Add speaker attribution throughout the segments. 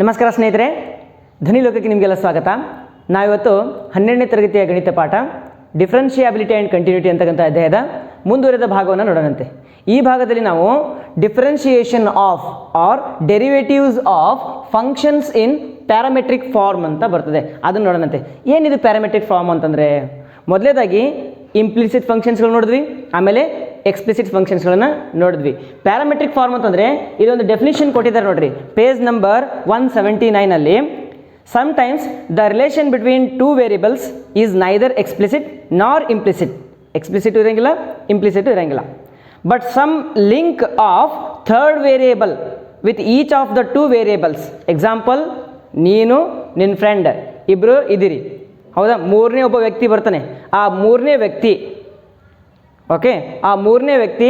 Speaker 1: ನಮಸ್ಕಾರ ಸ್ನೇಹಿತರೆ, ಧ್ವನಿ ಲೋಕಕ್ಕೆ ನಿಮಗೆಲ್ಲ ಸ್ವಾಗತ. ನಾವಿವತ್ತು 12ನೇ ತರಗತಿಯ ಗಣಿತ ಪಾಠ ಡಿಫರೆನ್ಷಿಯಾಬಿಲಿಟಿ ಆ್ಯಂಡ್ ಕಂಟಿನ್ಯೂಟಿ ಅಂತಕ್ಕಂಥ ಅಧ್ಯಾಯದ ಮುಂದುವರೆದ ಭಾಗವನ್ನು ನೋಡೋಣಂತೆ. ಈ ಭಾಗದಲ್ಲಿ ನಾವು differentiation of or derivatives of functions in parametric form ಅಂತ ಬರ್ತದೆ, ಅದನ್ನು ನೋಡೋಣಂತೆ. ಏನಿದು ಪ್ಯಾರಾಮೆಟ್ರಿಕ್ ಫಾರ್ಮ್ ಅಂತಂದರೆ, ಮೊದಲೇದಾಗಿ ಇಂಪ್ಲಿಸಿಟ್ ಫಂಕ್ಷನ್ಸ್ಗಳು ನೋಡಿದ್ವಿ, ಆಮೇಲೆ ಎಕ್ಸ್ಪ್ಲಿಸಿಟ್ ಫಂಕ್ಷನ್ಸ್ಗಳನ್ನು ನೋಡಿದ್ವಿ. ಪ್ಯಾರಾಮೆಟ್ರಿಕ್ ಫಾರ್ಮ್ ಅಂತಂದರೆ ಇದೊಂದು ಡೆಫಿನಿಷನ್ ಕೊಟ್ಟಿದ್ದಾರೆ ನೋಡ್ರಿ, ಪೇಜ್ ನಂಬರ್ 179ಅಲ್ಲಿ. Sometimes the relation between two variables is neither explicit nor implicit. Explicit ಇರೋಂಗಿಲ್ಲ, ಇಂಪ್ಲಿಸಿಟ್ ಇರೋಂಗಿಲ್ಲ. But some link of third variable with each of the two variables. Example, ನೀನು ನಿನ್ನ friend ಇಬ್ಬರು ಇದ್ದೀರಿ, ಹೌದಾ? ಮೂರನೇ ಒಬ್ಬ ವ್ಯಕ್ತಿ ಬರ್ತಾನೆ. ಆ ಮೂರನೇ ವ್ಯಕ್ತಿ ಆ ಮೂರನೇ ವ್ಯಕ್ತಿ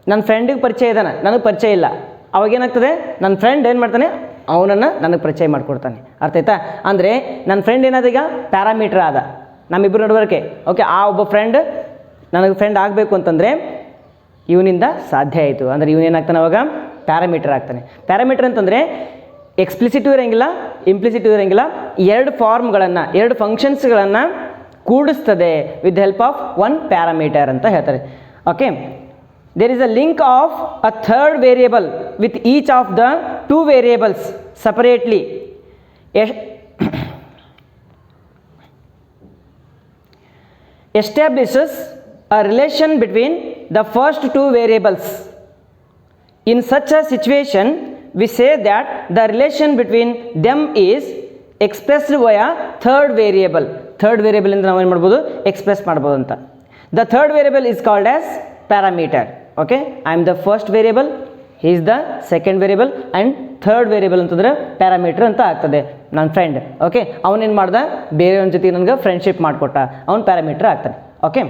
Speaker 1: ನನ್ನ ಫ್ರೆಂಡಿಗೆ ಪರಿಚಯ ಇದ್ದಾನೆ, ನನಗೆ ಪರಿಚಯ ಇಲ್ಲ. ಅವಾಗೇನಾಗ್ತದೆ, ನನ್ನ ಫ್ರೆಂಡ್ ಏನು ಮಾಡ್ತಾನೆ, ಅವನನ್ನು ನನಗೆ ಪರಿಚಯ ಮಾಡಿಕೊಡ್ತಾನೆ. ಅರ್ಥ ಆಯ್ತಾ? ಅಂದರೆ ನನ್ನ ಫ್ರೆಂಡ್ ಏನಾದ, ಈಗ ಪ್ಯಾರಾಮೀಟ್ರ್ ಆದ ನಮ್ಮಿಬ್ಬರು ನಡುವರಿಕೆ. ಆ ಒಬ್ಬ ಫ್ರೆಂಡ್ ನನಗೆ ಫ್ರೆಂಡ್ ಆಗಬೇಕು ಅಂತಂದರೆ ಇವನಿಂದ ಸಾಧ್ಯ ಆಯಿತು. ಅಂದರೆ ಇವನೇನಾಗ್ತಾನೆ, ಅವಾಗ ಪ್ಯಾರಾಮೀಟ್ರ್ ಆಗ್ತಾನೆ. ಪ್ಯಾರಾಮೀಟ್ರ್ ಅಂತಂದರೆ ಎಕ್ಸ್ಪ್ಲಿಸಿಟು ಇರೋಂಗಿಲ್ಲ, ಇಂಪ್ಲಿಸಿಟು ಇರೋಂಗಿಲ್ಲ. ಎರಡು ಫಾರ್ಮ್ಗಳನ್ನು, ಎರಡು ಫಂಕ್ಷನ್ಸ್ಗಳನ್ನು ಕೂಡಿಸ್ತದೆ with help of one parameter ಅಂತ ಹೇಳ್ತಾರೆ. Okay, there is a link of a third variable with each of the two variables separately. establishes a relation between the first two variables. In such a situation, we say that the relation between them is expressed via third variable. Third variable ಇಂದ ನಾವು ಏನು ಮಾಡ್ಬೋದು, express ಮಾಡ್ಬೋದು ಅಂತ. The third variable is called as parameter. Okay, I am the first variable, he is the second variable, and third variable ಅಂತಂದರೆ parameter ಅಂತ ಆಗ್ತದೆ. ನನ್ನ ಫ್ರೆಂಡ್, ಓಕೆ, ಅವನೇನು ಮಾಡ್ದ, ಬೇರೆಯವನ ಜೊತೆ ನನಗೆ ಫ್ರೆಂಡ್ಶಿಪ್ ಮಾಡಿಕೊಟ್ಟ, ಅವ್ನು ಪ್ಯಾರಾಮೀಟರ್ ಆಗ್ತಾನೆ. ಓಕೆ,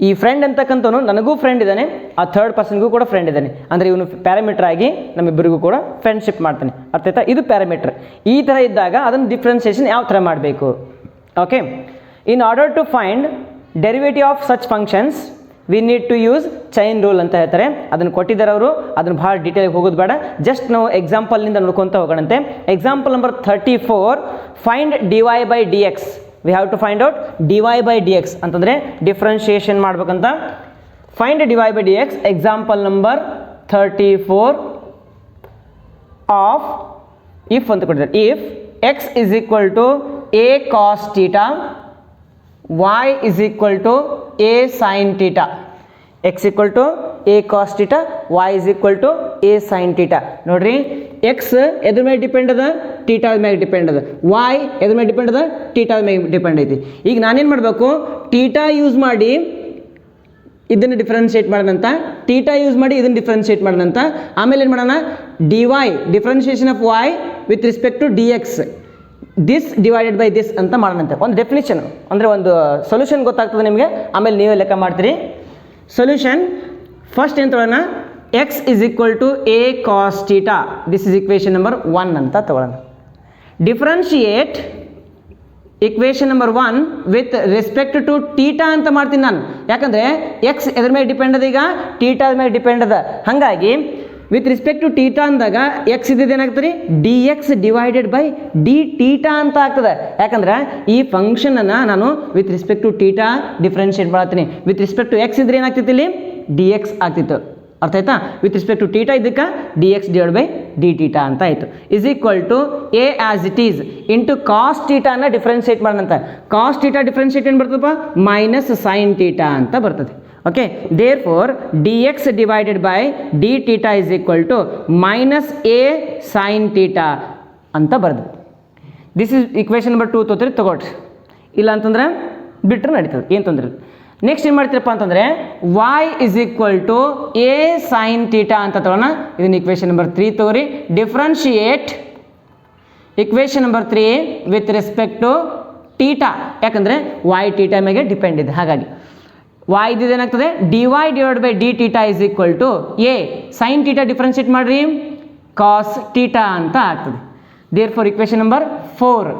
Speaker 1: ಈ ಫ್ರೆಂಡ್ ಅಂತಕ್ಕಂಥವನು ನನಗೂ ಫ್ರೆಂಡ್ ಇದ್ದಾನೆ, ಆ ಥರ್ಡ್ ಪರ್ಸನ್ಗೂ ಕೂಡ ಫ್ರೆಂಡ್ ಇದ್ದಾನೆ. ಅಂದರೆ ಇವನು ಪ್ಯಾರಾಮೀಟರ್ ಆಗಿ ನಮ್ಮಿಬ್ಬರಿಗೂ ಕೂಡ ಫ್ರೆಂಡ್ಶಿಪ್ ಮಾಡ್ತಾನೆ. ಅರ್ಥ ಆಯ್ತಾ? ಇದು ಪ್ಯಾರಾಮೀಟರ್. ಈ ಥರ ಇದ್ದಾಗ ಅದನ್ನು ಡಿಫ್ರೆನ್ಸಿಯೇಷನ್ ಯಾವ ಥರ ಮಾಡಬೇಕು? Okay, in order to find derivative of such functions we need to use chain rule ಅಂತ ಹೇಳ್ತಾರೆ. ಅದನ್ನು ಕೊಟ್ಟಿದ್ದಾರೆ ಅವರು, ಅದನ್ನು ಭಾಳ ಡೀಟೇಲ್ಗೆ ಹೋಗೋದು ಬೇಡ, ಜಸ್ಟ್ ನಾವು ಎಕ್ಸಾಂಪಲ್ನಿಂದ ನೋಡ್ಕೊತ ಹೋಗೋಣಂತೆ. Example number 34, find dy by D X. We have to find out dy by D X ಅಂತಂದರೆ ಡಿಫ್ರೆನ್ಷಿಯೇಷನ್ ಮಾಡ್ಬೇಕಂತ. Find dy by D X. Example number 34 of if ಅಂತ ಕೊಟ್ಟಿದ್ದಾರೆ. If x is equal to a cos theta, y is equal to a sin theta. x equal to a cos theta, y is equal to a sin theta. ನೋಡ್ರಿ, x ಎದ್ರ ಮೇಲೆ depend ಅದ, ಟೀಟಾದ ಮೇಲೆ depend ಅದ. y ಎದ್ರ ಮೇಲೆ depend ಅದ, ಟೀಟಾದ ಮೇಲೆ ಡಿಪೆಂಡ್ ಐತಿ. ಈಗ ನಾನೇನು ಮಾಡಬೇಕು, ಟೀಟಾ ಯೂಸ್ ಮಾಡಿ ಇದನ್ನು ಡಿಫ್ರೆನ್ಷಿಯೇಟ್ ಮಾಡೋಣಂತ, ಟೀಟಾ ಯೂಸ್ ಮಾಡಿ ಇದನ್ನು ಡಿಫ್ರೆನ್ಷಿಯೇಟ್ ಮಾಡೋಣಂತ. ಆಮೇಲೆ ಏನು ಮಾಡೋಣ, dy differentiation of y with respect to dx, this divided by this ಅಂತ ಮಾಡೋಣಂತೆ. ಒಂದು ಡೆಫಿನಿಷನ್ ಅಂದರೆ ಒಂದು ಸೊಲ್ಯೂಷನ್ ಗೊತ್ತಾಗ್ತದೆ ನಿಮಗೆ, ಆಮೇಲೆ ನೀವೇ ಲೆಕ್ಕ ಮಾಡ್ತೀರಿ. ಸೊಲ್ಯೂಷನ್ ಫಸ್ಟ್ ಏನು ತೊಗೊಳ್ಳೋಣ, x is equal to a cos theta, this is equation number 1 ಅಂತ ತೊಗೊಳ್ಳೋಣ. Differentiate equation number 1 with respect to theta ಅಂತ ಮಾಡ್ತೀನಿ ನಾನು. ಯಾಕಂದರೆ ಎಕ್ಸ್ ಎದ್ರ ಮೇಲೆ ಡಿಪೆಂಡ್ ಅದ, ಈಗ ಟೀಟಾದ ಮೇಲೆ ಡಿಪೆಂಡ್ ಅದ. ಹಾಗಾಗಿ ವಿತ್ ರಿಸ್ಪೆಕ್ಟ್ ಟು ಟೀಟಾ ಅಂದಾಗ ಎಕ್ಸ್ ಇದ್ದಿದ್ದು ಏನಾಗ್ತದೆ, D X divided by D theta ಅಂತ ಆಗ್ತದೆ. ಯಾಕಂದ್ರೆ ಈ ಫಂಕ್ಷನನ್ನು ನಾನು with respect to theta differentiate ಮಾಡ್ತೀನಿ. ವಿತ್ ರಿಸ್ಪೆಕ್ಟ್ ಟು ಎಕ್ಸ್ ಇದ್ರೆ ಏನಾಗ್ತಿತ್ತು, ಇಲ್ಲಿ ಡಿ ಎಕ್ಸ್ ಆಗ್ತಿತ್ತು. ಅರ್ಥ ಆಯ್ತಾ? ವಿತ್ ರಿಸ್ಪೆಕ್ಟ್ ಟು ಟೀಟಾ ಇದಕ್ಕೆ D X divide by D theta ಅಂತ ಆಯಿತು. Is equal to A as it is into cos ಟೀಟಾನ ಡಿಫ್ರೆನ್ಷಿಯೇಟ್ ಮಾಡೋಣಂತ. ಕಾಸ್ ಟೀಟಾ ಡಿಫ್ರೆನ್ಷಿಯೇಟ್ ಏನು ಬರ್ತದಪ್ಪ, ಮೈನಸ್ ಸೈನ್ ಟೀಟಾ ಅಂತ ಬರ್ತದೆ. Okay, therefore dx divided by d theta is equal to minus a sin theta ಅಂತ ಬರೆದು. This is equation number 2 ತೊಗೊಳ್ರಿ, ತಗೊಳ್ರಿ. ಇಲ್ಲ ಅಂತಂದ್ರೆ ಬಿಟ್ಟರೆ ನಡೀತದೆ, ಏನು ತೊಂದರೆ ಇಲ್ಲ. ನೆಕ್ಸ್ಟ್ ಏನು ಮಾಡ್ತೀರಪ್ಪ ಅಂತಂದರೆ y is equal to a sin theta ಅಂತ ತಗೋಣ. ಇದನ್ನು ಇಕ್ವೇಷನ್ ನಂಬರ್ 3 ತಗೋರಿ. Differentiate equation number 3 with respect to theta, ಯಾಕಂದರೆ y ಟೀಟಾ ಮೇಲೆ ಡಿಪೆಂಡ್ ಇದೆ. ಹಾಗಾಗಿ y ಇದ್ದಿದ್ದು ಏನಾಗ್ತದೆ, dy divide by D theta is equal to a sine theta differentiate ಮಾಡಿರಿ, ಕಾಸ್ ಟೀಟಾ ಅಂತ ಆಗ್ತದೆ. ದೇರ್ ಫಾರ್ ಇಕ್ವೇಷನ್ ನಂಬರ್ 4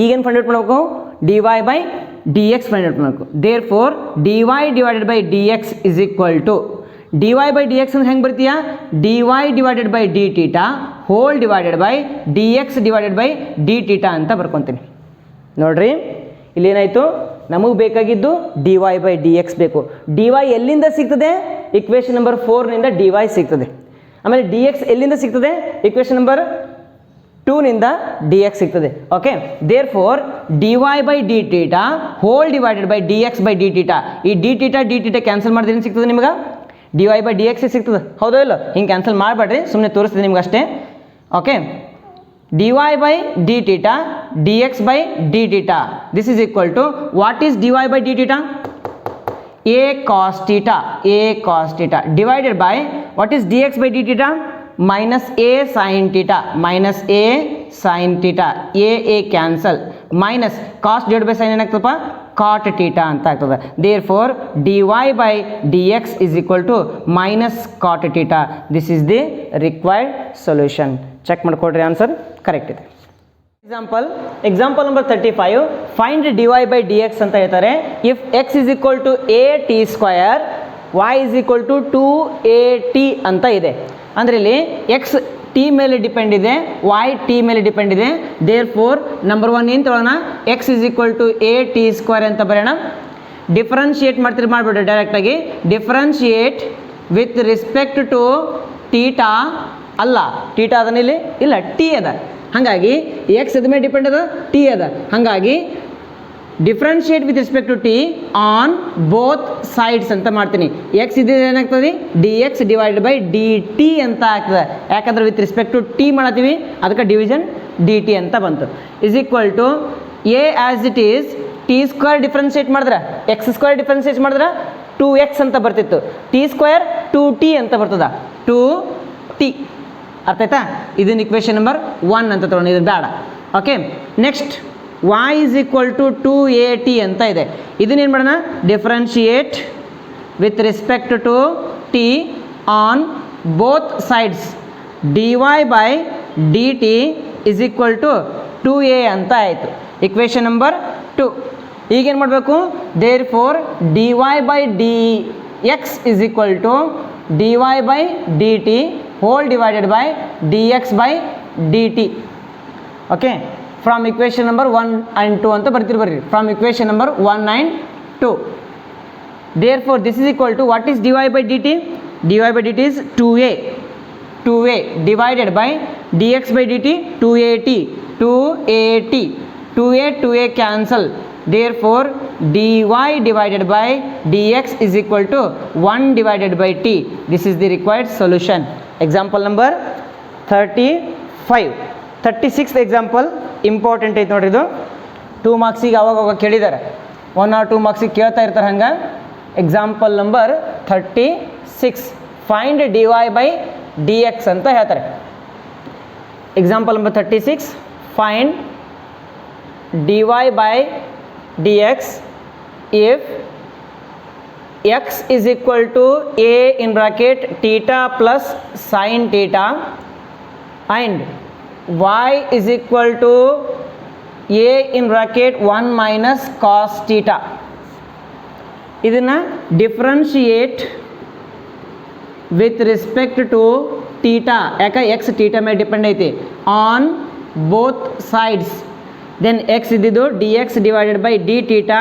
Speaker 1: ಈಗೇನು ಫೈಂಡ್ ಔಟ್ ಮಾಡಬೇಕು, dy by D X find out ಮಾಡಬೇಕು. Therefore dy divided by D X is equal to D Y by D X ಅಂದ್ರೆ ಹೆಂಗೆ ಬರ್ತೀಯಾ, D Y divided by D theta whole divided by D X divided by D theta ಅಂತ ಬರ್ಕೊತೀನಿ. ನೋಡ್ರಿ ಇಲ್ಲೇನಾಯಿತು, ನಮಗೆ ಬೇಕಾಗಿದ್ದು D Y by D X ಬೇಕು. ಡಿ ವೈ ಎಲ್ಲಿಂದ ಸಿಗ್ತದೆ, ಇಕ್ವೇಷನ್ ನಂಬರ್ 4ನಿಂದ ಡಿ ವೈ ಸಿಗ್ತದೆ. ಆಮೇಲೆ ಡಿ ಎಕ್ಸ್ ಎಲ್ಲಿಂದ ಸಿಗ್ತದೆ, ಇಕ್ವೇಷನ್ ನಂಬರ್ 2ನಿಂದ ಡಿ ಎಕ್ಸ್ ಸಿಗ್ತದೆ. Okay, therefore d Y by D theta whole divided by D x by D theta. ಈ ಡಿ ಟೀಟಾ ಕ್ಯಾನ್ಸಲ್ ಮಾಡಿದ್ರೆ ಏನು ಸಿಗ್ತದೆ ನಿಮ್ಗೆ, d Y by D x ಸಿಗ್ತದೆ. ಹೌದೋ ಇಲ್ಲ, ಹಿಂಗೆ ಕ್ಯಾನ್ಸಲ್ ಮಾಡಬೇಡ್ರಿ, ಸುಮ್ಮನೆ ತೋರಿಸ್ತೀನಿ ನಿಮ್ಗೆ ಅಷ್ಟೇ. Okay, dy by d theta dx by d theta, this is equal to what is dy by d theta, a cos theta divided by what is dx by d theta, minus a sin theta, a cancel, minus cos divided by sin ಏನಾಗ್ತದಪ್ಪ, cot theta ಅಂತ ಆಗ್ತದೆ. therefore dy by dx is equal to minus cot theta. this is the required solution. Check ಮಾಡ್ಕೊಡ್ರಿ, answer correct ಇದೆ. Example number 35, find d Y by D x ಅಂತ ಹೇಳ್ತಾರೆ. If x is equal to a t square y is equal to 2at ಅಂತ ಇದೆ. ಅಂದರೆ ಇಲ್ಲಿ x t ಮೇಲೆ depend ಇದೆ, ವೈ ಟಿ ಮೇಲೆ ಡಿಪೆಂಡ್ ಇದೆ. ದೇರ್ ಫೋರ್ ನಂಬರ್ 1 ಏನು ತೊಗೊಳ್ಳೋಣ, x is equal to a t square ಅಂತ ಬರೋಣ. ಡಿಫ್ರೆನ್ಶಿಯೇಟ್ ಮಾಡಬೇಡಿ, ಡೈರೆಕ್ಟಾಗಿ differentiate with respect to theta. ಅಲ್ಲ, ಟೀಟಾ ಅದನ್ನ ಇಲ್ಲಿ ಇಲ್ಲ, ಟಿ ಅದ. ಹಾಗಾಗಿ ಎಕ್ಸ್ ಅದ ಮೇಲೆ ಡಿಪೆಂಡ್ ಅದ, ಟಿ ಅದ. ಹಾಗಾಗಿ differentiate with respect to t on both sides ಅಂತ ಮಾಡ್ತೀನಿ. ಎಕ್ಸ್ ಇದ್ದಿದ್ದು ಏನಾಗ್ತದೆ, D X divided by d t ಅಂತ ಆಗ್ತದೆ. ಯಾಕಂದ್ರೆ ವಿತ್ ರೆಸ್ಪೆಕ್ಟ್ ಟು ಟಿ ಮಾಡತ್ತೀವಿ, ಅದಕ್ಕೆ ಡಿವಿಷನ್ ಡಿ ಟಿ ಅಂತ ಬಂತು. Is equal to a as it is t square differentiate ಮಾಡಿದ್ರೆ, ಎಕ್ಸ್ ಸ್ಕ್ವೇರ್ ಡಿಫ್ರೆನ್ಶಿಯೇಟ್ ಮಾಡಿದ್ರೆ 2x ಅಂತ ಬರ್ತಿತ್ತು, ಟಿ ಸ್ಕ್ವೇರ್ 2t ಅಂತ ಬರ್ತದ, 2t. ಅರ್ಥ ಆಯ್ತಾ? ಇದನ್ನ ಇಕ್ವೇಷನ್ ನಂಬರ್ 1 ಅಂತ ತೊಗೊಂಡು, ಇದು ಬೇಡ. Okay, next y is equal to 2at ಅಂತ ಇದೆ. ಇದನ್ನೇನು ಮಾಡೋಣ, differentiate with respect to t on both sides. dy by d t is equal to 2a ಅಂತ ಆಯಿತು, ಇಕ್ವೇಷನ್ ನಂಬರ್ 2. ಈಗೇನು ಮಾಡಬೇಕು, therefore dy by D X is equal to dy by d t whole divided by D x by d t. Okay, from equation number 1 and 2 ಅಂತ ಬರ್ರಿ. From equation number 1 and 2. Therefore this is equal to what is dy by d t, dy by d t is 2a divided by D x by d t 2at 2a cancel. Therefore dy divided by dx is equal to 1 divided by t. This is the required solution. Example number 35. 36th example important ಐತೆ ನೋಡ್ರಿ. ಇದು 2 ಮಾರ್ಕ್ಸಿಗೆ ಅವಾಗ ಕೇಳಿದ್ದಾರೆ, 1 or 2 ಮಾರ್ಕ್ಸಿಗೆ ಕೇಳ್ತಾ ಇರ್ತಾರೆ. ಹಂಗೆ example number 36, find dy by D x ಅಂತ ಹೇಳ್ತಾರೆ. Example number 36, find dy by dx if x is equal to a in bracket theta plus sin theta and y is equal to a in bracket 1 minus cos theta. ಇದನ್ನು differentiate with respect to theta, ಯಾಕೆ x theta ಮೇಲೆ depend ಐತಿ, on both sides. Then x ಇದ್ದಿದ್ದು d X divided by D theta,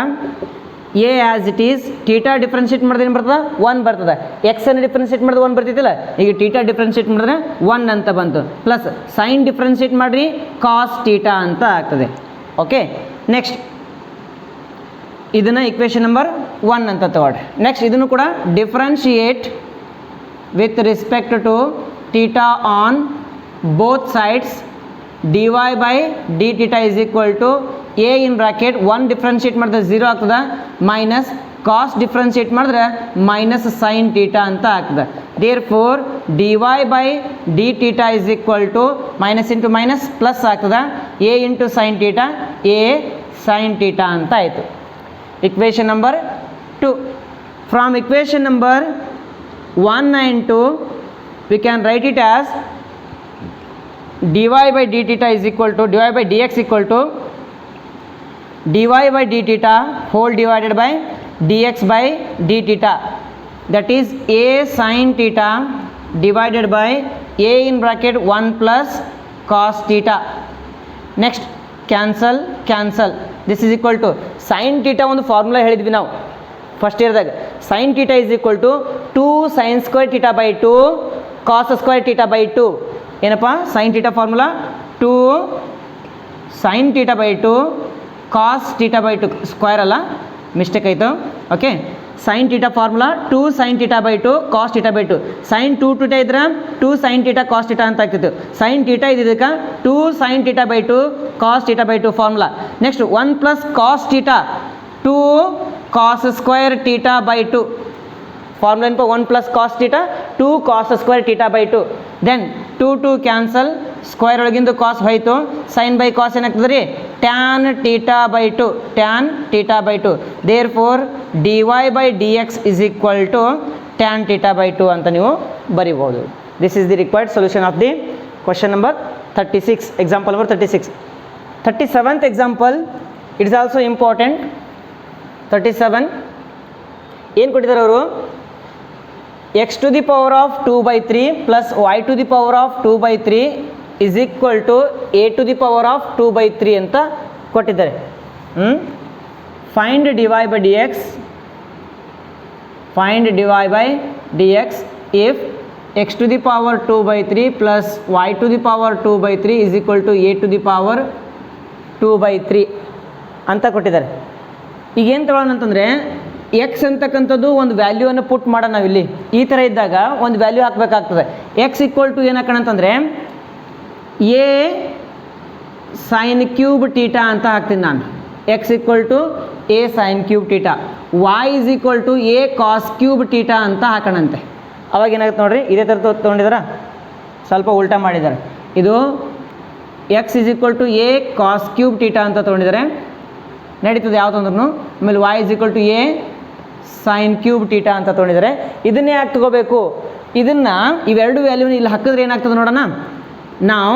Speaker 1: a as it is. Theta differentiate ಮಾಡಿದ್ರೆ ಏನು ಬರ್ತದೆ, 1 ಬರ್ತದೆ. ಎಕ್ಸನ್ನು differentiate ಮಾಡಿದ್ರೆ 1 ಬರ್ತಿತ್ತಿಲ್ಲ, ಈಗ ಟೀಟಾ ಡಿಫ್ರೆನ್ಶಿಯೇಟ್ ಮಾಡಿದ್ರೆ 1 ಅಂತ ಬಂತು. ಪ್ಲಸ್ ಸೈನ್ ಡಿಫ್ರೆನ್ಶಿಯೇಟ್ ಮಾಡಿರಿ, ಕಾಸ್ ಟೀಟಾ ಅಂತ ಆಗ್ತದೆ. ಓಕೆ, ನೆಕ್ಸ್ಟ್ ಇದನ್ನು ಇಕ್ವೇಷನ್ ನಂಬರ್ 1 ಅಂತ ತಗೊಳ್ರಿ. ನೆಕ್ಸ್ಟ್ ಇದನ್ನು ಕೂಡ differentiate with respect to theta on both sides. dy by D theta is equal to a in bracket 1 differentiate ಮಾಡಿದ್ರೆ 0 ಆಗ್ತದೆ, ಮೈನಸ್ ಕಾಸ್ ಡಿಫ್ರೆನ್ಶಿಯೇಟ್ ಮಾಡಿದ್ರೆ ಮೈನಸ್ ಸೈನ್ ಟೀಟಾ ಅಂತ ಆಗ್ತದೆ. Therefore dy by D theta is equal to minus into minus plus ಆಗ್ತದೆ, a into sine theta, a sine theta ಅಂತ ಆಯಿತು. Equation number 2. From equation number 1 and 2 we can write it as dy by d theta is equal to dy by dx equal to dy by d theta whole divided by dx by d theta. that is a sin theta divided by a in bracket 1 plus cos theta. Next cancel, this is equal to sin theta ಒಂದು formula ಹೇಳಿದ್ವಿ ನಾವು first ಇಯರ್ದಾಗ. sin theta is equal to 2 sin square theta by 2 cos square theta by 2. ಏನಪ್ಪ sin theta formula 2 sin theta by 2 cos theta by 2 square ಅಲ್ಲ, mistake ಆಯಿತು. Okay, sin theta formula 2 sin theta by 2 cos theta by 2. sin 2 theta ಇದ್ರೆ 2 sin theta cos theta ಅಂತ ಆಗ್ತಿತ್ತು. sin theta ಇದಕ್ಕೆ 2 sin theta by 2 cos theta by 2 formula. Next 1 plus cos theta 2 cos square theta by 2 formula ಏನಪ್ಪ 1 plus cos theta 2 cos square theta by 2. Then 2 cancel, square ಒಳಗಿಂದು cos ಹೋಯಿತು, sine by cos ಏನಾಗ್ತದೆ ರೀ tan theta by 2, tan theta by 2. Therefore d Y by D X is equal to tan theta by 2 ಅಂತ ನೀವು ಬರಿಬೋದು. This is the required solution of the question number 36, example number 36. 37th example it is also important. 37 ಏನು ಕೊಟ್ಟಿದ್ದಾರೆ ಅವರು, x to the power of 2 by 3 plus y to the power of 2 by 3 is equal to a to the power of 2 by 3 ಅಂತ ಕೊಟ್ಟಿದ್ದಾರೆ. Find dy by dx, find dy by dx if x to the power 2 by 3 plus y to the power 2 by 3 is equal to a to the power 2 by 3 ಅಂತ ಕೊಟ್ಟಿದ್ದಾರೆ. ಈಗೇನು ತಗೊಳ್ಳೋಣ ಅಂತಂದರೆ X ಅಂತಕ್ಕಂಥದ್ದು ಒಂದು ವ್ಯಾಲ್ಯೂವನ್ನು ಪುಟ್ ಮಾಡೋಣ ನಾವಿಲ್ಲಿ. ಈ ಥರ ಇದ್ದಾಗ ಒಂದು ವ್ಯಾಲ್ಯೂ ಹಾಕಬೇಕಾಗ್ತದೆ. ಎಕ್ಸ್ ಈಕ್ವಲ್ ಟು ಏನು ಹಾಕೋಣ ಅಂತಂದರೆ ಎ ಸೈನ್ ಕ್ಯೂಬ್ ಟೀಟಾ ಅಂತ ಹಾಕ್ತೀನಿ ನಾನು. X equal to a sine cube theta, y is equal to a cos cube theta ಅಂತ ಹಾಕೋಣಂತೆ. ಅವಾಗ ಏನಾಗುತ್ತೆ ನೋಡಿರಿ, ಇದೇ ಥರ ತೊಗೊಂಡಿದಾರ, ಸ್ವಲ್ಪ ಉಲ್ಟಾ ಮಾಡಿದ್ದಾರೆ. ಇದು x is equal to a cos cube theta ಅಂತ ತೊಗೊಂಡಿದ್ದಾರೆ, ನಡೀತದೆ ಯಾವುದಂದ್ರೂ. ಆಮೇಲೆ y is equal to a sine cube theta ಅಂತ ತೊಗೊಂಡಿದ್ದಾರೆ. ಇದನ್ನೇ ಯಾಕೆ ತಗೋಬೇಕು, ಇದನ್ನು ಇವೆರಡು ವ್ಯಾಲ್ಯೂನ ಇಲ್ಲಿ ಹಾಕಿದ್ರೆ ಏನಾಗ್ತದೆ ನೋಡೋಣ. ನಾವು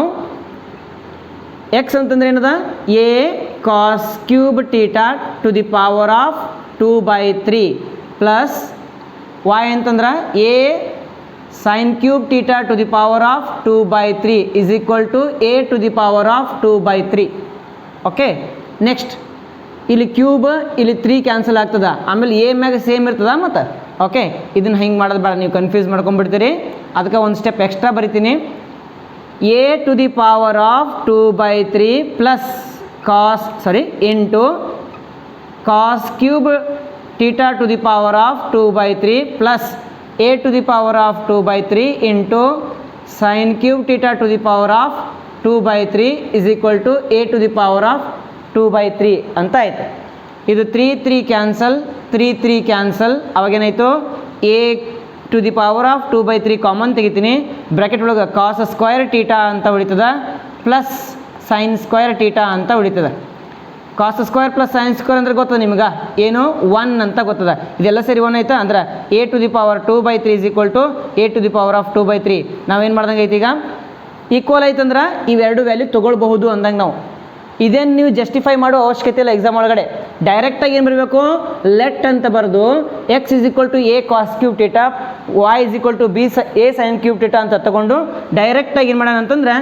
Speaker 1: ಎಕ್ಸ್ ಅಂತಂದ್ರೆ ಏನದ a cos cube theta to the power of 2 by 3 plus y ಅಂತಂದ್ರೆ a sine cube theta to the power of 2 by 3 is equal to a to the power of 2 by 3. Okay, next ಇಲ್ಲಿ cube ಇಲ್ಲಿ 3 cancel ಆಗ್ತದೆ, ಆಮೇಲೆ A ಮ್ಯಾಗ same ಇರ್ತದ ಮತ್ತು. Okay, ಇದನ್ನು ಹಿಂಗೆ ಮಾಡೋದು ಬೇಡ, ನೀವು ಕನ್ಫ್ಯೂಸ್ ಮಾಡ್ಕೊಂಡ್ಬಿಡ್ತೀರಿ. ಅದಕ್ಕೆ ಒಂದು ಸ್ಟೆಪ್ ಎಕ್ಸ್ಟ್ರಾ ಬರಿತೀನಿ. A to the power of 2 by 3 plus into cos cube theta to the power of 2 by 3 plus a to the power of 2 by 3 into sine cube theta to the power of 2 by 3 is equal to a to the power of 2 by 3 ಅಂತ ಆಯಿತು. ಇದು 3 cancel, 3 cancel, ಅವಾಗೇನಾಯಿತು a to the power of 2 by 3 common ತೆಗಿತೀನಿ. Bracket ಒಳಗೆ cos square theta ಅಂತ ಉಳಿತದ plus sine square theta ಅಂತ ಉಳಿತದೆ. Cos square plus sine square ಅಂದ್ರೆ ಗೊತ್ತದ ನಿಮ್ಗೆ ಏನು 1 ಅಂತ ಗೊತ್ತದ. ಇದೆಲ್ಲ ಸರಿ 1 ಆಯ್ತಾ ಅಂದ್ರೆ a to the power 2 by 3 is equal to a to the power of 2 by 3. ನಾವೇನು ಮಾಡ್ದಂಗೆ ಐತಿ, ಈಗ ಈಕ್ವಲ್ ಆಯ್ತಂದ್ರೆ ಇವೆರಡು ವ್ಯಾಲ್ಯೂ ತೊಗೊಳ್ಬಹುದು ಅಂದಂಗೆ ನಾವು. ಇದೇನು ನೀವು ಜಸ್ಟಿಫೈ ಮಾಡೋ ಅವಶ್ಯಕತೆ ಇಲ್ಲ. ಎಕ್ಸಾಮ್ ಒಳಗಡೆ ಡೈರೆಕ್ಟಾಗಿ ಏನು ಬರಬೇಕು, ಲೆಟ್ ಅಂತ ಬರೆದು x is equal to a cos cube theta, y is equal to b a sine cube theta ಅಂತ ತಗೊಂಡು ಡೈರೆಕ್ಟಾಗಿ ಏನು ಮಾಡೋಣ ಅಂತಂದ್ರೆ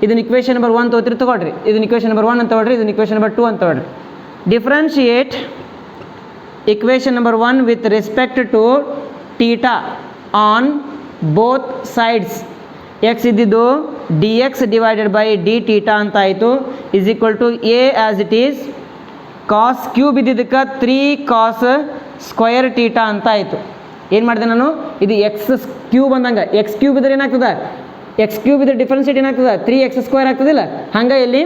Speaker 1: ಇದನ್ನ ಇಕ್ವೇಷನ್ ನಂಬರ್ 1 ತಗೋತೀರಿ, ತಗೊಳ್ರಿ. ಇದನ್ನ ಇಕ್ವೇಷನ್ ನಂಬರ್ 1 ಅಂತ ತಗೊಳ್ರಿ, ಇದನ್ನ ಇಕ್ವೇಷನ್ ನಂಬರ್ 2 ಅಂತ ತಗೊಳ್ರಿ. Differentiate equation number 1 with respect to theta on both sides. X ಇದ್ದಿದ್ದು d X divided by D theta ಅಂತ ಆಯಿತು is equal to a as it is cos cube ಇದ್ದಿದ್ದಕ್ಕೆ 3 ಕಾಸ್ ಸ್ಕ್ವಯರ್ ಟೀಟಾ ಅಂತ ಆಯಿತು. ಏನು ಮಾಡಿದೆ ನಾನು, ಇದು ಎಕ್ಸ್ ಕ್ಯೂಬ್ ಅಂದಂಗೆ, ಎಕ್ಸ್ ಕ್ಯೂಬ್ ಇದ್ರೆ ಏನಾಗ್ತದೆ, ಎಕ್ಸ್ ಕ್ಯೂಬ್ ಇದ್ರೆ ಡಿಫ್ರೆನ್ಸಿಯೇಟ್ ಏನಾಗ್ತದೆ 3x ಸ್ಕ್ವೇರ್ ಆಗ್ತದಿಲ್ಲ. ಹಂಗೆ ಇಲ್ಲಿ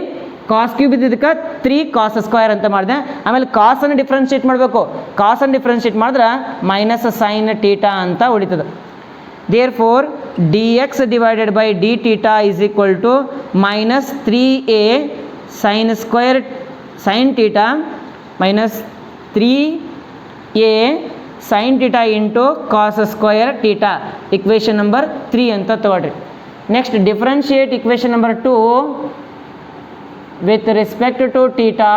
Speaker 1: ಕಾಸ್ ಕ್ಯೂಬ್ ಇದ್ದಿದ್ದಕ್ಕೆ 3 ಕಾಸ್ ಸ್ಕ್ವೇರ್ ಅಂತ ಮಾಡಿದೆ. ಆಮೇಲೆ ಕಾಸನ್ನು ಡಿಫ್ರೆನ್ಷಿಯೇಟ್ ಮಾಡಬೇಕು, ಕಾಸನ್ನು ಡಿಫ್ರೆನ್ಷಿಯೇಟ್ ಮಾಡಿದ್ರೆ ಮೈನಸ್ ಸೈನ್ ಟೀಟಾ ಅಂತ ಉಳಿತದೆ. Therefore dx divided by d theta is equal to minus 3a sin square sin theta minus 3a sin theta into cos square theta. Equation number 3 ಅಂತ ತಗೊಳ್ರಿ. Next differentiate equation number 2 with respect to theta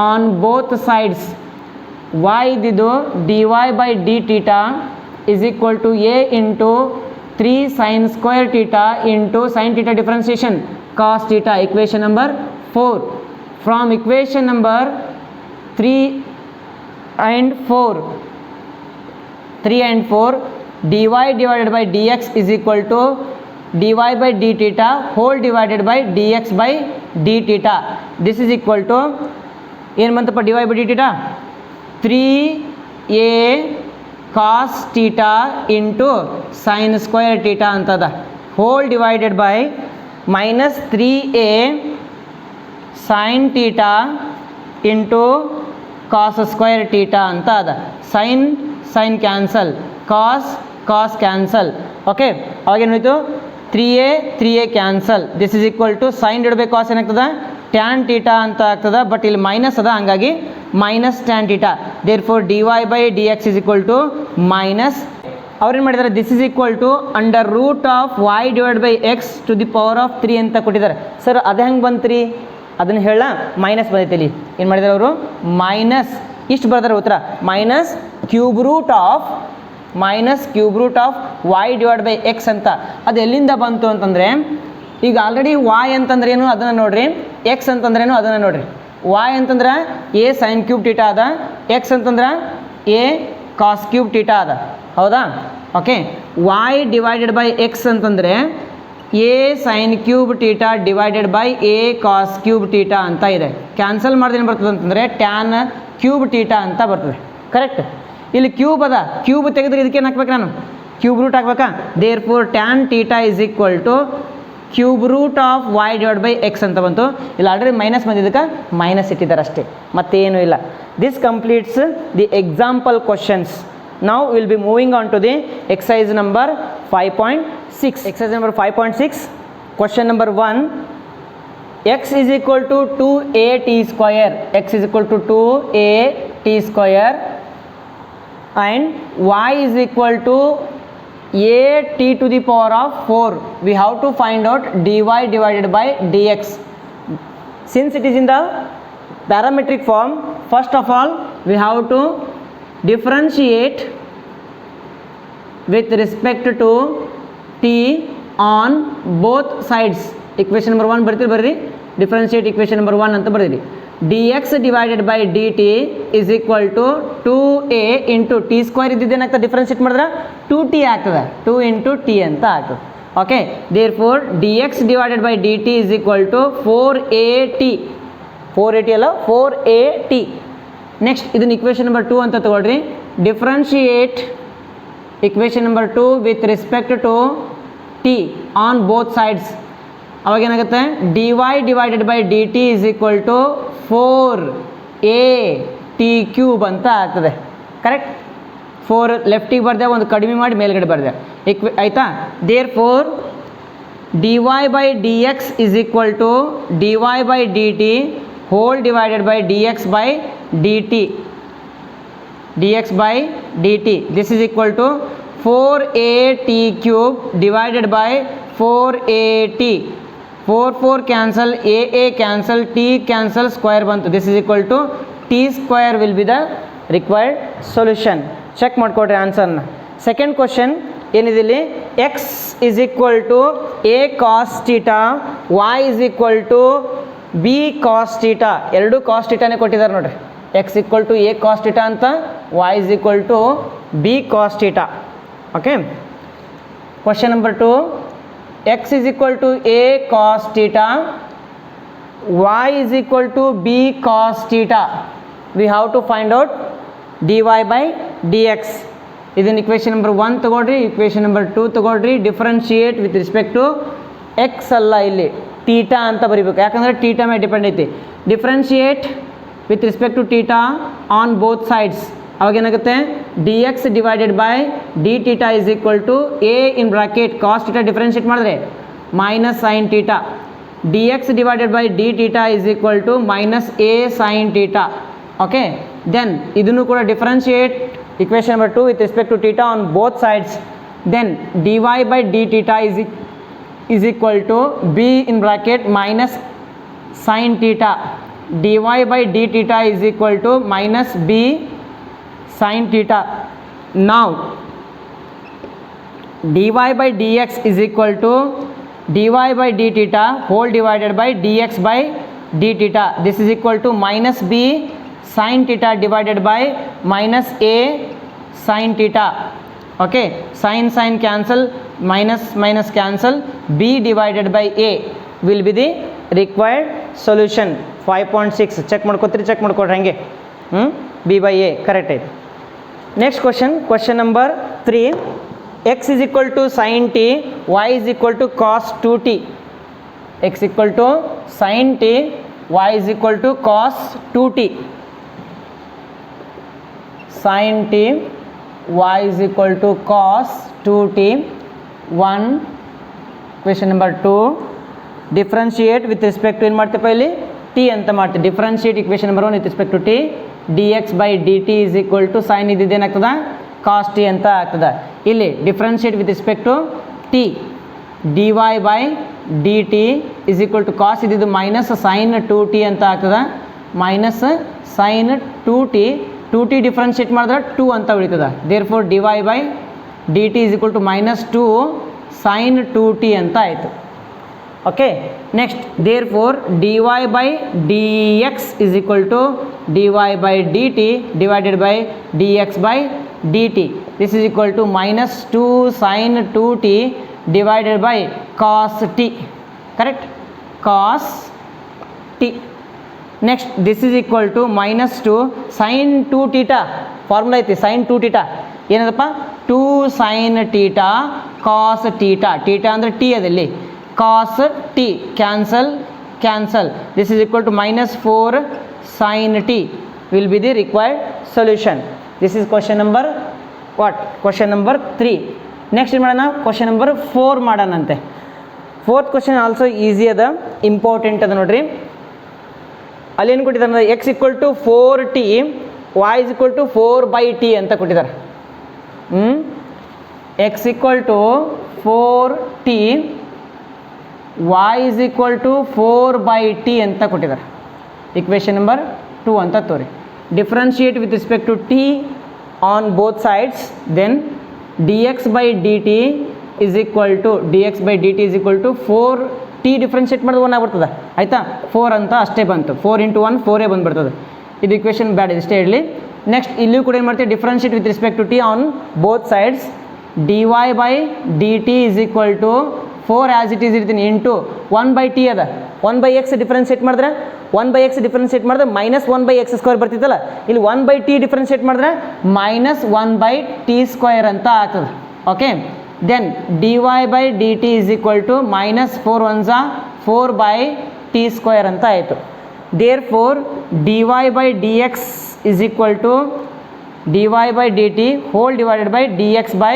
Speaker 1: on both sides. Y ಇದ್ದಿದ್ದು dy by d theta is equal to a into 3 sin square theta into sin theta differentiation cos theta. Equation number 4. From equation number 3 and 4 dy divided by dx is equal to dy by d theta whole divided by dx by d theta. This is equal to ಏನು ಬಂತಪ್ಪ dy by d theta 3a cos theta into sin square theta ಅಂತದ whole divided by minus 3a sin theta into cos square theta ಅಂತ ಅದ sin cancel cos cancel. Okay ಅವಾಗೇನಾಯಿತು 3a cancel. This is equal to sine divide by cos ಏನಾಗ್ತದೆ tan theta ಅಂತ ಆಗ್ತದೆ. But ಇಲ್ಲಿ minus ಅದ, ಹಂಗಾಗಿ minus tan theta. Therefore dy by D X is equal to minus. ಅವ್ರೇನು ಮಾಡಿದ್ದಾರೆ, this is equal to under root of y divide by x to the power of 3 ಅಂತ ಕೊಟ್ಟಿದ್ದಾರೆ. Sir ಅದು ಹೆಂಗೆ ಬಂತು ರೀ ಅದನ್ನು ಹೇಳ, ಮೈನಸ್ ಬಂದೈತೆ ಇಲ್ಲಿ. ಏನು ಮಾಡಿದ್ದಾರೆ ಅವರು, ಮೈನಸ್ ಇಷ್ಟು ಬರ್ತಾರೆ ಉತ್ತರ, minus cube root of y divide by x ಅಂತ. ಅದು ಎಲ್ಲಿಂದ ಬಂತು ಅಂತಂದರೆ, ಈಗ ಆಲ್ರೆಡಿ y ಅಂತಂದ್ರೆ ಏನು ಅದನ್ನು ನೋಡ್ರಿ, ಎಕ್ಸ್ ಅಂತಂದ್ರೇನು ಅದನ್ನು ನೋಡ್ರಿ. y ಅಂತಂದ್ರೆ a ಸೈನ್ ಕ್ಯೂಬ್ ಟೀಟಾ ಅದ, ಎಕ್ಸ್ ಅಂತಂದ್ರೆ a ಕಾಸ್ ಕ್ಯೂಬ್ ಟೀಟಾ ಅದ, ಹೌದಾ? Okay, y divided by x ಅಂತಂದರೆ a sine cube theta divided by a cos cube theta ಅಂತ ಇದೆ. ಕ್ಯಾನ್ಸಲ್ ಮಾಡಿದ್ರೆ ಏನು ಬರ್ತದೆ ಅಂತಂದರೆ ಟ್ಯಾನ್ ಕ್ಯೂಬ್ ಟೀಟಾ ಅಂತ ಬರ್ತದೆ. ಕರೆಕ್ಟ್. ಇಲ್ಲಿ ಕ್ಯೂಬ್ ಅದ, ಕ್ಯೂಬ್ ತೆಗೆದ್ರೆ ಇದಕ್ಕೇನು ಹಾಕ್ಬೇಕು, ನಾನು ಕ್ಯೂಬ್ ರೂಟ್ ಹಾಕ್ಬೇಕಾ. Therefore tan theta is equal to cube root of y divide by x ಅಂತ ಬಂತು. ಇಲ್ಲಿ ಆಲ್ರೆಡಿ ಮೈನಸ್ ಬಂದಿದ್ದಕ್ಕೆ ಮೈನಸ್ ಇಟ್ಟಿದ್ದಾರೆ ಅಷ್ಟೇ, ಮತ್ತೇನು ಇಲ್ಲ. This completes the example questions. Now will be moving on to the exercise number 5.6. Exercise number 5.6, question number 1. x is equal to 2at square, x is equal to 2at square and y is equal to at to the power of 4. We have to find out dy divided by dx. Since it is in the parametric form, first of all we have to differentiate with respect to t on both sides. Equation number 1 ಬರ್ರಿ, differentiate equation number 1 ಅಂತ ಬರ್ದಿರಿ. dx divided by dt is equal to 2a into t square ಇದ್ದಿದ್ದೇನಾಗ್ತದೆ, differentiate ಮಾಡಿದ್ರೆ 2t ಆಗ್ತದೆ, 2 into t ಅಂತ ಆಗ್ತದೆ. Okay, therefore dx divided by dt is equal to 4at, 4at ಅಲ್ಲ 4at. Next ಇದನ್ನ equation number 2 ಅಂತ ತಗೊಳ್ರಿ. Differentiate equation number 2 with respect to t on both sides. ಅವಾಗೇನಾಗುತ್ತೆ, dy divided by d t is equal to 4at cube ಅಂತ ಆಗ್ತದೆ. Correct. 4 ಲೆಫ್ಟಿಗೆ ಬರ್ದೆ, ಒಂದು ಕಡಿಮೆ ಮಾಡಿ ಮೇಲ್ಗಡೆ ಬರ್ದೆ, ಆಯಿತಾ. Therefore dy by D X is equal to dy by d t whole divided by dx by d t, dx by dt. This is equal to 4at cube divided by 4at. 4 cancel, a cancel, t cancel, square bantu. This is equal to t square will be the required solution. Check ಮಾಡ್ಕೊಡ್ರಿ ಆನ್ಸರ್ನ. Second question ಏನಿದೆ ಇಲ್ಲಿ, x is equal to a cos theta, y is equal to b cos theta. ಎರಡು cos thetaನೇ ಕೊಟ್ಟಿದ್ದಾರೆ ನೋಡ್ರಿ. x equal to a cos theta ಅಂತ, y is equal to b cos theta. Okay, question number 2, x is equal to a cos theta, y is equal to b cos theta. We have to find out dy by dx. ಇದನ್ನು equation number 1 ತಗೊಳ್ರಿ, equation number 2 ತಗೊಳ್ರಿ. Differentiate with respect to x ಅಲ್ಲ, ಇಲ್ಲಿ theta ಅಂತ ಬರೀಬೇಕು, ಯಾಕಂದರೆ theta ಮೇಲೆ depend ಐತಿ. Differentiate with respect to theta on both sides. ಅವಾಗೇನಾಗುತ್ತೆ, d X divided by d theta is equal to a in bracket cos theta differentiate ಮಾಡಿದ್ರೆ minus sine theta, d X divided by d theta is equal to minus a sine theta. Okay, then ಇದನ್ನು ಕೂಡ differentiate equation number 2 with respect to theta on both sides. Then dy by d theta is equal to b in bracket minus sin theta. dy by d theta is equal to minus b sin theta. Now dy by dx is equal to dy by d theta whole divided by dx by d theta. This is equal to minus b sin theta divided by minus a sin theta. Okay, sin cancel, minus cancel, b divided by a will be the required solution. 5.6 check ಮಾಡ್ಕೊತೀರಿ, check ಮಾಡ್ಕೊಡ್ರಿ ಹಂಗೆ. b by a correct ಐತೆ. Next question number 3. x is equal to sin t, y is equal to cos 2t. x equal to sin t, y is equal to cos 2t. sin t, y is equal to cos 2t. 1. Question number 2. Differentiate with respect to ಏನು ಮಾಡ್ತೀವಿ ಇಲ್ಲಿ t ಅಂತ ಮಾಡ್ತೀವಿ. Differentiate equation number 1 with respect to t. dx by dt is equal to sin ಇದೇನಾಗ್ತದ cos t ಅಂತ ಆಗ್ತದೆ. ಇಲ್ಲಿ differentiate with respect to t. dy by dt is equal to cos ಇದ್ದು ಮೈನಸ್ sin 2t ಅಂತ ಆಗ್ತದೆ. Minus sin 2t 2t differentiate ಮಾಡಿದ್ರೆ 2 ಅಂತ ಉಳಿತದೆ. therefore dy by dt is equal to minus 2 sin 2t ಅಂತ ಆಯಿತು. Okay, next therefore dy by dx is equal to dy by dt divided by dx by dt. This is equal to minus 2 sin 2t divided by cos t. Correct? Cos t. Next this is equal to minus 2 sin 2 theta. Formula ಐತಿ sin 2 theta ಏನದಪ್ಪ 2 sin theta cos theta. theta ಅಂದರೆ t ಅದಲ್ಲಿ cos t cancel. This is equal to minus 4 sin t will be the required solution. This is question number what? Question number 3. Next ಏನು ಮಾಡೋಣ, question number 4 ಮಾಡೋಣಂತೆ. Fourth question also easy ಅದ, important ಅದ ನೋಡ್ರಿ. ಅಲ್ಲೇನು ಕೊಟ್ಟಿದ್ದಾರೆ, x equal to 4t, y is equal to 4/t ಅಂತ ಕೊಟ್ಟಿದ್ದಾರೆ. x equal to 4t, y is equal to 4/t ಅಂತ ಕೊಟ್ಟಿದ್ದಾರೆ. ಇಕ್ವೇಷನ್ ನಂಬರ್ 2 ಅಂತ ತೋರಿ. Differentiate with respect to t on both sides, then dx by dt is equal to 4t differentiate ಮಾಡಿದ್ರೆ 1 ಆಗ್ಬಿಡ್ತದೆ. ಆಯಿತಾ, 4 ಅಂತ ಅಷ್ಟೇ ಬಂತು. 4 × 1 4 ಬಂದುಬಿಡ್ತದೆ. ಇದು ಇಕ್ವೇಷನ್ ಬ್ಯಾಡ್, ಇಷ್ಟೇ ಇರಲಿ. ನೆಕ್ಸ್ಟ್ ಇಲ್ಲಿಯೂ ಕೂಡ ಏನು ಮಾಡ್ತೀವಿ, differentiate with respect to t on both sides. dy by dt is equal to 4 as it is ಇರ್ತೀನಿ ಇಂಟು 1/t ಅದ. 1/x ಡಿಫ್ರೆನ್ಷಿಯೇಟ್ ಮಾಡಿದ್ರೆ 1/x ಡಿಫ್ರೆನ್ಷಿಯೇಟ್ ಮಾಡಿದ್ರೆ ಮೈನಸ್ 1/x² ಬರ್ತಿತ್ತಲ್ಲ, ಇಲ್ಲಿ 1/t ಡಿಫ್ರೆನ್ಷಿಯೇಟ್ ಮಾಡಿದ್ರೆ ಮೈನಸ್ 1/t² ಅಂತ ಆಗ್ತದೆ. Okay, then dy by dt is equal to minus 4 1s 4/t² ಅಂತ ಆಯಿತು. therefore dy by dx is equal to dy by dt whole divided by dx by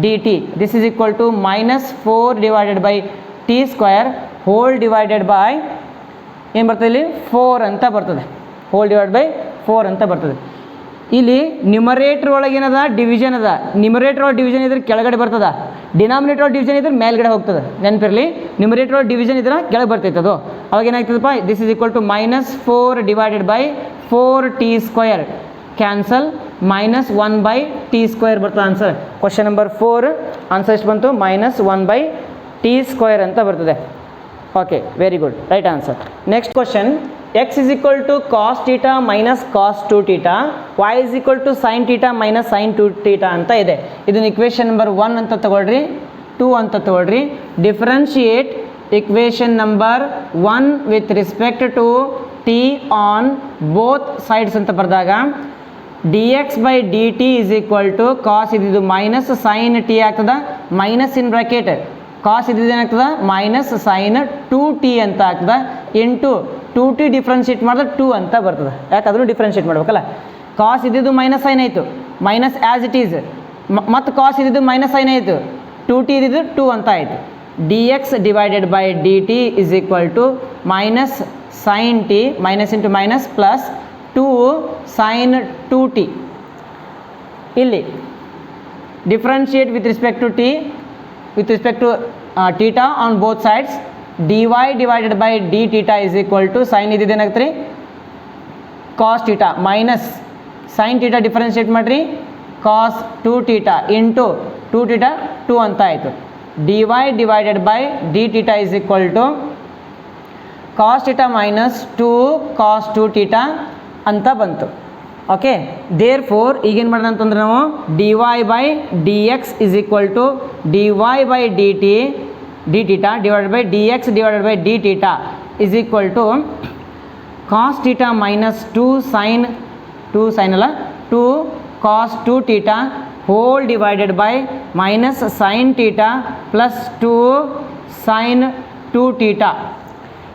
Speaker 1: dt. This is equal to minus 4 divided by t² whole divided by ಏನು ಬರ್ತದೆ ಇಲ್ಲಿ 4 ಅಂತ ಬರ್ತದೆ. whole divided by 4 ಅಂತ ಬರ್ತದೆ. ಇಲ್ಲಿ ನ್ಯೂಮರೇಟರ್ ಒಳಗೆ ಏನದ, ಡಿವಿಷನ್ ಅದ. ನ್ಯೂಮರೇಟರ್ ಒಳಗೆ ಡಿವಿಷನ್ ಇದ್ರೆ ಕೆಳಗಡೆ ಬರ್ತದ, ಡಿನಾಮಿನೇಟರ್ ಒಳಗೆ ಡಿವಿಷನ್ ಇದ್ರೆ ಮೇಲ್ಗಡೆ ಹೋಗ್ತದೆ. ನೆನಪಿರಲಿ, ನ್ಯೂಮರೇಟರ್ ಒಳಗೆ ಡಿವಿಷನ್ ಇದ್ರೆ ಕೆಳಗೆ ಬರ್ತೈತೆ ಅದು. ಅವಾಗ ಏನಾಗ್ತದಪ್ಪ, this is equal to minus 4 divided by 4t² cancel, minus 1/t² ಬರ್ತದೆ ಆನ್ಸರ್. ಕ್ವಶನ್ ನಂಬರ್ 4 ಆನ್ಸರ್ ಎಷ್ಟು ಬಂತು, minus 1/t² ಅಂತ ಬರ್ತದೆ. Okay, very good, right answer. Next question, x is equal to cos theta minus cos 2 theta, y is equal to sin theta minus sin 2 theta ಅಂತ ಇದೆ. ಇದನ್ನು equation number 1 ಅಂತ ತಗೊಳ್ರಿ, 2 ಅಂತ ತಗೊಳ್ರಿ. Differentiate equation number 1 with respect to t on both sides ಅಂತ ಬರೆದಾಗ dx by dt is equal to cos ಇದು ಮೈನಸ್ sin t ಆಗ್ತದೆ, ಮೈನಸ್ ಇನ್ ಬ್ರಾಕೆಟ್ ಕಾಸ್ ಏನಾಗ್ತದೆ ಮೈನಸ್ ಸೈನ್ 2t ಅಂತ ಆಗ್ತದೆ, ಇಂಟು 2t ಡಿಫ್ರೆನ್ಷಿಯೇಟ್ ಮಾಡಿದ್ರೆ 2 ಅಂತ ಬರ್ತದೆ. ಯಾಕೆ ಅದನ್ನು ಡಿಫ್ರೆನ್ಷಿಯೇಟ್ ಮಾಡ್ಬೇಕಲ್ಲ. ಕಾಸ್ ಇದ್ದಿದ್ದು ಮೈನಸ್ ಸೈನ್ ಆಯಿತು, ಮೈನಸ್ ಆ್ಯಸ್ ಇಟ್ ಈಸ್, ಮತ್ತು ಕಾಸ್ ಇದ್ದಿದ್ದು ಮೈನಸ್ ಸೈನ್ ಆಯಿತು, 2t ಇದ್ದಿದ್ದು 2 ಅಂತ ಆಯಿತು. dx divided by dt is equal to minus sin t, minus into minus plus 2 sin 2t. ಇಲ್ಲಿ differentiate with respect to t with respect to theta on both sides, dy divided by d theta is equal to sin ಇದೇನಾಗ್ತದೆ cos theta minus sin theta differentiate ಮಾಡಿರಿ cos 2 theta into 2 theta 2 ಅಂತ ಆಯಿತು. dy divided by d theta is equal to cos theta minus 2 cos 2 theta ಅಂತ ಬಂತು. Okay, there four ಈಗೇನು ಮಾಡೋಣ ಅಂತಂದ್ರೆ ನಾವು dy by D X is equal to dy by d theta divided by D X divided by d theta is equal to cos theta minus 2 sine ಅಲ್ಲ 2 cos 2 theta whole divided by minus sine theta plus 2 sine 2 theta.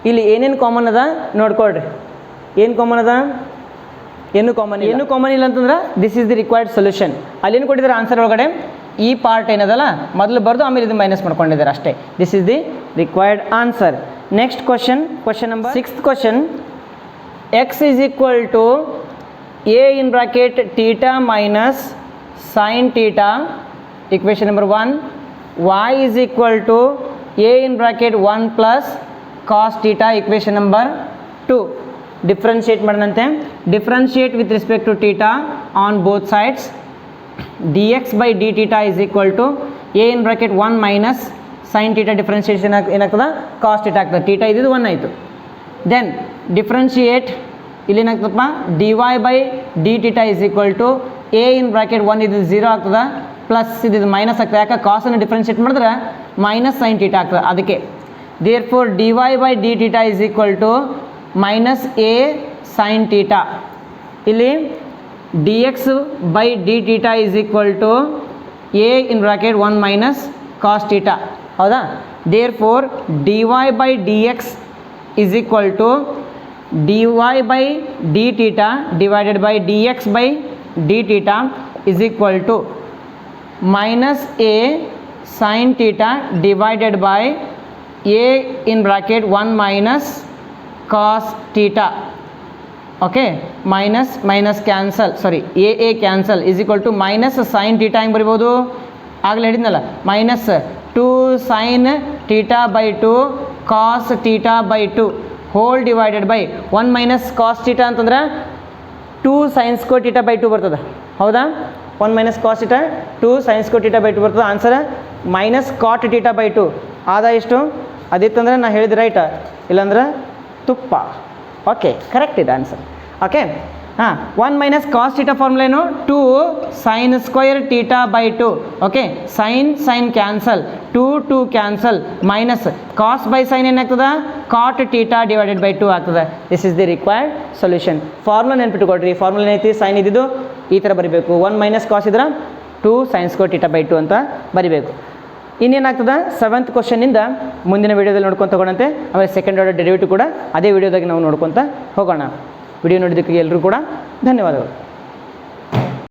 Speaker 1: ಇಲ್ಲಿ ಏನೇನು common ಅದ ನೋಡ್ಕೊಳ್ರಿ. ಏನು common ಅದ? ಏನು common ಇಲ್ಲ ಅಂತಂದ್ರೆ this is the required solution. ಅಲ್ಲೇನು ಕೊಟ್ಟಿದ್ದಾರೆ ಆನ್ಸರ್ ಒಳಗಡೆ ಈ ಪಾರ್ಟ್ ಏನದಲ್ಲ ಮೊದಲು ಬರೆದು ಆಮೇಲೆ ಇದು ಮೈನಸ್ ಮಾಡ್ಕೊಂಡಿದ್ದಾರೆ ಅಷ್ಟೇ. This is the required answer. Next question number 6th question. X is equal to a in bracket theta minus sine theta equation number 1. y is equal to a in bracket 1 plus cos theta equation number 2. Differentiate ಮಾಡೋಣಂತೆ. Differentiate with respect to theta on both sides. dx by d theta is equal to a in bracket 1 minus sin theta differentiation ಏನಾಗ್ತದೆ cos theta ಆಗ್ತದೆ. Theta ಇದು 1 ಆಯಿತು. Then differentiate ಇಲ್ಲಿ ಏನಾಗ್ತದಪ್ಪ dy by d theta is equal to a in bracket 1 ಇದು 0 ಆಗ್ತದೆ plus ಇದು minus ಆಗ್ತದೆ. ಯಾಕೆ ಕಾಸನ್ನು ಡಿಫ್ರೆನ್ಷಿಯೇಟ್ ಮಾಡಿದ್ರೆ ಮೈನಸ್ ಸೈನ್ ಥೀಟಾ ಆಗ್ತದೆ ಅದಕ್ಕೆ. Therefore dy by d theta is equal to minus a sin theta. ಇಲ್ಲಿ dx by d theta is equal to a in bracket 1 minus cos theta. ಹೌದಾ? therefore dy by dx is equal to dy by d theta divided by dx by d theta is equal to minus a sin theta divided by a in bracket 1 minus cos theta. Okay, minus cancel, sorry a cancel is equal to minus sine theta ಹೆಂಗೆ ಬರಿಬೋದು ಆಗಲೇ ಹೇಳಿದ್ನಲ್ಲ minus 2 sine theta by 2 cos theta by 2 whole divided by 1 minus cos theta ಅಂತಂದ್ರೆ 2 sine square theta by 2 ಬರ್ತದೆ. ಹೌದಾ? 1 minus cos theta 2 sine square theta by 2 ಬರ್ತದೆ. Answer minus cot theta by 2 ಆದ ಎಷ್ಟು ಅದಿತ್ತಂದ್ರೆ ನಾ ಹೇಳಿದೆ ರೈಟ್, ಇಲ್ಲಾಂದ್ರೆ ತುಪ್ಪ. ಓಕೆ, ಕರೆಕ್ಟ್ ಇದೆ ಆನ್ಸರ್. ಓಕೆ, ಹಾಂ 1 ಮೈನಸ್ ಕಾಸ್ ಥೀಟಾ ಫಾರ್ಮುಲಾ ಏನು 2 sine square theta by 2. Okay, sine cancel 2 cancel minus cos by sine ಏನಾಗ್ತದೆ ಕಾಟ್ ಥೀಟಾ ಡಿವೈಡೆಡ್ ಬೈ 2 ಆಗ್ತದೆ. This is the required solution. Formula ನೆನ್ಪಿಟ್ಕೊಳ್ರಿ. Formula ಏನೈತಿ sign ಇದ್ದಿದ್ದು ಈ ಥರ ಬರಿಬೇಕು. 1 ಮೈನಸ್ ಕಾಸ್ ಇದ್ರೆ 2 ಸೈನ್ ಸ್ಕ್ವೇರ್ ಥೀಟಾ ಬೈ 2 ಅಂತ ಬರಿಬೇಕು. ಇನ್ನೇನಾಗ್ತದೆ 7th ಕ್ವಶನಿಂದ ಮುಂದಿನ ವೀಡಿಯೋದಲ್ಲಿ ನೋಡ್ಕೊಂಡು ಹೋಗೋಣಂತೆ. ಆಮೇಲೆ ಸೆಕೆಂಡ್ ಆರ್ಡರ್ ಡೆರಿವೇಟಿವ್ ಕೂಡ ಅದೇ ವೀಡಿಯೋದಾಗಿ ನಾವು ನೋಡ್ಕೊತ ಹೋಗೋಣ. ವಿಡಿಯೋ ನೋಡಿದ್ದಕ್ಕೆ ಎಲ್ಲರೂ ಕೂಡ ಧನ್ಯವಾದಗಳು.